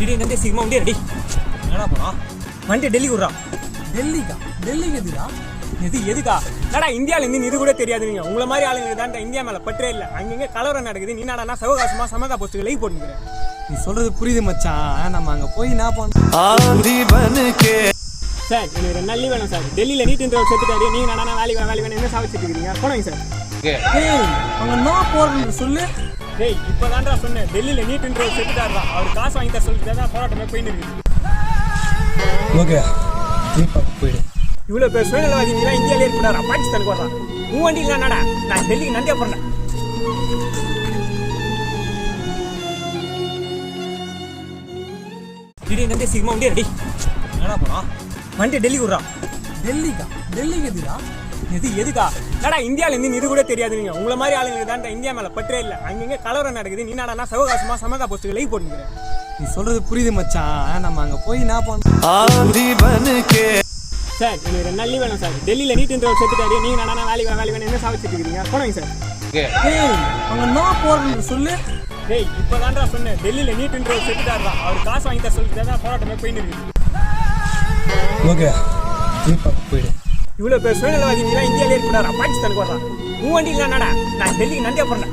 திடீர்னு சீக்கிரமா வண்டி ரெடி. என்னடா போறோம்? வண்டி டெல்லிக்கு விட்றான். டெல்லிக்கா? டெல்லிக்கு எதுடா? எதுக்கா? என்னடா இந்தியாவில இருந்து இது கூட தெரியாது. நீங்க உங்களை மாதிரி ஆளுங்க தான் இந்தியா மேல பற்றே இல்லை. அங்கங்க கலவரம் நடக்குது. நீ நாடா சவகாசமா சமதா போஸ்ட்டுக்கு லைவ் போட்டுக்கிறேன். நீ சொல்றது புரியுது மச்சான். நம்ம அங்க போய் என்ன பண்ணோம் சார்? எனக்கு 2 நாள் லீவ் வேணும் சார். டெல்லியில நீட் இன்டர்வியூ சேர்த்துட்டாரு. நீங்க நானா வேலைக்கு வேணும் என்ன சாவிச்சிட்டு இருக்கீங்க? போனீங்க சார். அவங்க நான் போறேன்னு சொல்லு. டேய் இப்பதான்டா சொன்னேன். டெல்லியில நீட் இன்டர்வியூ சேர்த்துட்டாரு. அவர் காசு வாங்கி தர சொல்லிட்டு தான் போராட்டமே போயின்னு இருக்கு. ஓகே போயிடு. இவ்வளோ பேர் சுயநலவாதிகளா இந்தியாவிலே இருக்கக்கூடாது. பாகிஸ்தானுக்கு வர்றான். உன் வண்டி இல்லைனாடா நான் டெல்லிக்கு நந்தியா போறேன். திடீர்னு சீக்கிரமா வண்டி ரெடி. என்னடா போறோம்? வண்டி டெல்லிக்கு விட்றான். டெல்லிக்கா? டெல்லிக்கு எதுடா? எதுக்கா? என்னடா இந்தியாவில இருந்து இது கூட தெரியாது. நீங்க உங்களை மாதிரி ஆளுங்க தான் இந்தியா மேல பற்றே இல்லை. அங்கங்க கலவரம் நடக்குது. நீ நாடா சவகாசமா சமதா போஸ்ட்டுக்கு லைவ் போட்டுக்கிறேன். நீ சொல்றது புரியுது மச்சான். நம்ம அங்க போய் என்ன பண்ணோம்? சார் எனக்கு 2 நாள் லீவ் வேணும் சார். டெல்லியில நீட் இன்டர்வியூ சேர்த்துட்டாரு. நீங்க நானா வேலைக்கு வேணும் என்ன சாவிச்சிட்டு இருக்கீங்க? போனீங்க சார். அவங்க நான் போறேன்னு சொல்லு. டேய் இப்பதான்டா சொன்னேன். டெல்லியில நீட் இன்டர்வியூ சேர்த்துட்டாரு. அவர் காசு வாங்கி தர சொல்லிட்டு தான் போராட்டமே போயின்னு இருக்கு. ஓகே போயிடு. இவ்வளோ பேர் சுயநலவாதிகளா இந்தியாவிலே இருக்கக்கூடாது. பாகிஸ்தானுக்கு வர்றான். உன் வண்டி இல்லைனாடா நான் டெல்லிக்கு நந்தியா போறேன்.